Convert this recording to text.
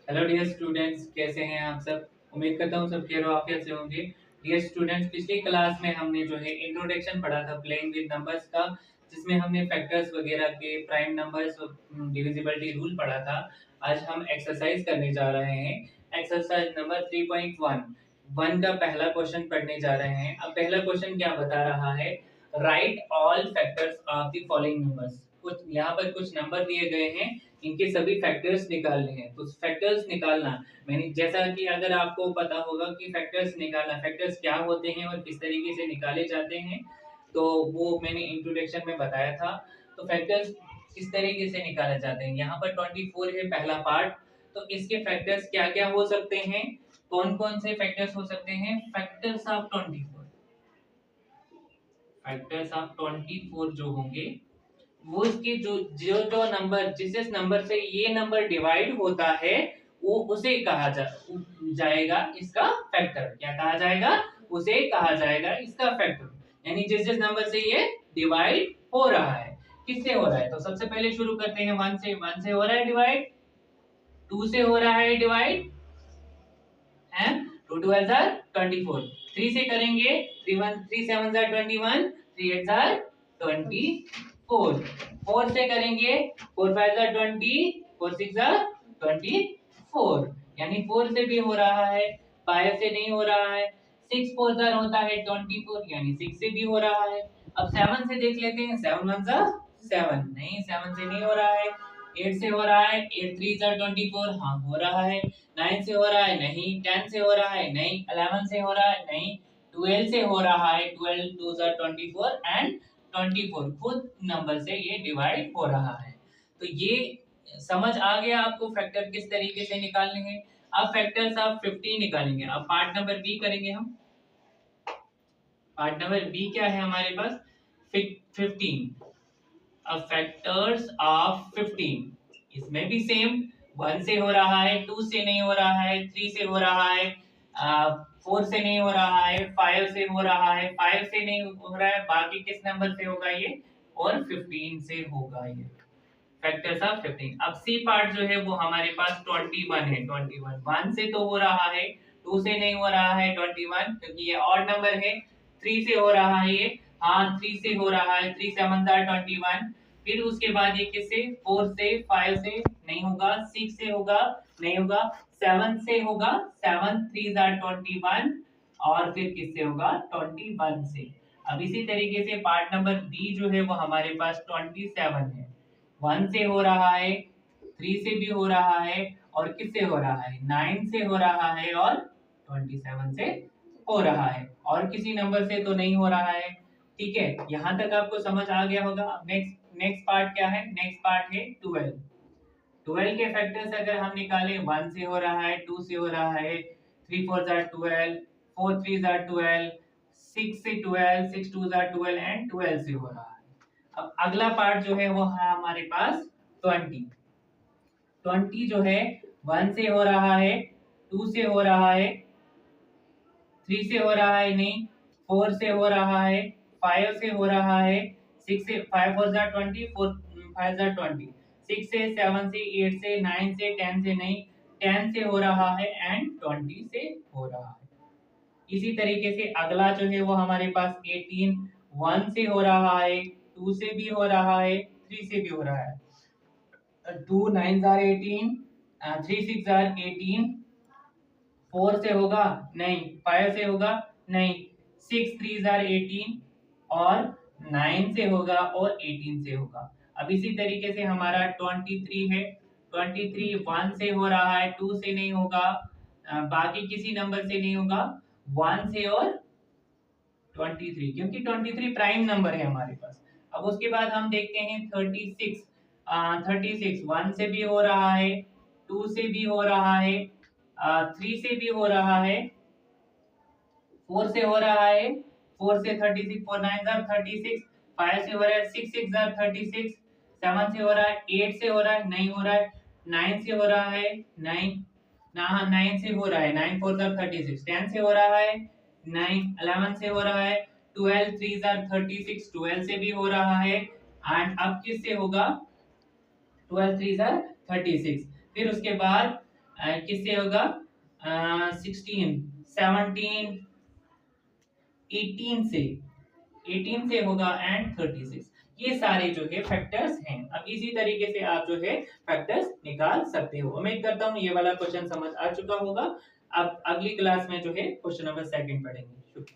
Hello dear students, कैसे हैं आप सब। उम्मीद करता हूँ सब खैर आफियत से होंगे। डियर स्टूडेंट्स, पिछली क्लास में हमने जो है इंट्रोडक्शन पढ़ा था प्लेइंग विद नंबर्स का, जिसमें हमने फैक्टर्स वगैरह के प्राइम नंबर्स डिविजिबिलिटी रूल पढ़ा था। आज हम एक्सरसाइज करने जा रहे हैं। एक्सरसाइज नंबर 3.1 वन का पहला क्वेश्चन पढ़ने जा रहे हैं। अब पहला क्वेश्चन क्या बता रहा है, right all factors of the following numbers. कुछ यहाँ पर कुछ नंबर दिए गए हैं, इनके सभी फैक्टर्स निकालने हैं। तो फैक्टर्स निकालना, मैंने जैसा कि अगर आपको पता होगा कि फैक्टर्स निकालना, फैक्टर्स क्या होते हैं और किस तरीके से निकाले जाते हैं, तो वो मैंने इंट्रोडक्शन में बताया था। तो फैक्टर्स किस तरीके से निकाले जाते हैं, यहाँ पर 24 है पहला पार्ट। तो इसके फैक्टर्स क्या क्या हो सकते हैं, कौन कौन से फैक्टर्स हो सकते हैं। फैक्टर्स ऑफ 24, फैक्टर्स ऑफ 24 जो होंगे वो इसके जो जो जो नंबर जिस नंबर से ये नंबर डिवाइड होता है वो उसे कहा जाएगा इसका फैक्टर। क्या कहा जाएगा, उसे कहा जाएगा इसका फैक्टर। यानी जिस जिस नंबर से ये डिवाइड हो रहा है, किससे हो रहा है। तो सबसे पहले शुरू करते हैं वन से। वन से हो रहा है डिवाइड, टू से हो रहा है डिवाइड, है 2 2 जार 24। 3 से करेंगे, 3 7 जार 21, 3 8 जार 24। 4 से करेंगे, 4 5 जार 20, 4 6 जार 24। यानी 4 से भी हो रहा है, 5 से नहीं हो रहा है। 6 4 जार होता है 24, यानी 6 से भी हो रहा है। अब 7 से देख लेते हैं, 7 1 जार 7, नहीं 7 से नहीं हो रहा है। 8 से हो रहा है, 8 3 जार 24, हाँ हो रहा है। 9 से हो रहा है, नहीं। 10 से हो रहा है, नहीं। 11 से हो रहा है, नहीं। 12 से हो रहा है, 12 2 24 एंड 24 खुद नंबर से ये डिवाइड हो रहा है। तो ये समझ आ गया आपको फैक्टर किस तरीके से निकालने हैं। अब फैक्टर्स ऑफ 15 निकालेंगे। अब पार्ट नंबर बी करेंगे हम। पार्ट नंबर बी क्या है हमारे पास, 15। अब फैक्टर्स ऑफ 15, इसमें भी सेम। 1 से हो रहा है, 2 से नहीं हो रहा है, 3 से हो रहा है, 4 से नहीं हो रहा है, 5 से हो रहा है, 5 से नहीं हो रहा है। बाकी किस नंबर से होगा ये, और 15 से होगा ये फैक्टर्स ऑफ 15। अब सी पार्ट जो है वो हमारे पास 21 है। 21 1 से तो हो रहा है, 2 से नहीं हो रहा है 21, क्योंकि ये ऑड नंबर है। 3 से हो रहा है ये, हाँ 3 से हो रहा है, 3 7 21। फिर उसके बाद ये किससे, 4 से, 5 से नहीं होगा, 6 से होगा, नहीं होगा, 7 से होगा, 7 3 21, और फिर किससे होगा, 21 से। अब इसी तरीके से पार्ट नंबर डी जो है वो हमारे पास 27 है। 1 से हो रहा है, 3 से भी हो रहा है, और किससे हो रहा है, 9 से हो रहा है, और 27 से हो रहा है, और किसी नंबर से तो नहीं हो रहा है। ठीक है, यहाँ तक आपको समझ आ गया होगा। अब नेक्स्ट नेक्स्ट पार्ट क्या है, नेक्स्ट पार्ट है 12। 12 के फैक्टर्स अगर हम निकालें, 1 से हो रहा है, 2 से हो रहा है, 3 4 जार 12, 4 3 जार 12, 6 से 12, 6 2 जार 12 एंड 12 से हो रहा है। अब अगला पार्ट जो है वो है हमारे पास 20। 20 जो है 1 से हो रहा है, 2 से हो रहा है, 3 से हो रहा है, नहीं। 4 से हो रहा है, 5 से हो रहा है, 6 से, 5 4 जार 20, 4 5 जार 20, 6 से, 7 से, 8 से, 9 से, 10 से नहीं, 10 से हो रहा है एंड 20 से हो रहा है। इसी तरीके से अगला जो है वो हमारे पास 18, 1 से हो रहा है, 2 से भी हो रहा है, 3 से भी हो रहा है। 2 9 जार 18, 3 6 जार 18, 4 से होगा, नहीं। 5 से होगा, नहीं। 6 3 जार 18, और 9 से होगा, और 18 से होगा। अब इसी तरीके से हमारा 23 है। 23 1 से हो रहा है, 2 से नहीं होगा, बाकी किसी नंबर से नहीं होगा, 1 से और 23, क्योंकि 23 प्राइम नंबर है हमारे पास। अब उसके बाद हम देखते हैं 36। 36 1 से भी हो रहा है, 2 से भी हो रहा है, 3 से भी हो रहा है, 4 से हो रहा है, 4 से 36, 4 9 जार 36, 5 से हो रहा है, 6 6 जार 36, 7 से हो रहा है, 8 से हो रहा है, नहीं हो रहा है, 9 से हो रहा है, 9 ना, 9 से हो रहा है, 9 4 जार 36, 10 से हो रहा है, 9 11 से हो रहा है, 12 3 जार 36, 12 से भी हो रहा है, एंड अब किससे होगा, 12 3 जार 36। फिर उसके बाद किससे होगा 16 17 18 से 18 से होगा एंड 36। ये सारे जो है फैक्टर्स हैं। अब इसी तरीके से आप जो है फैक्टर्स निकाल सकते हो। उम्मीद करता हूँ ये वाला क्वेश्चन समझ आ चुका होगा। अब अगली क्लास में जो है क्वेश्चन नंबर 2 पढ़ेंगे। शुक्रिया।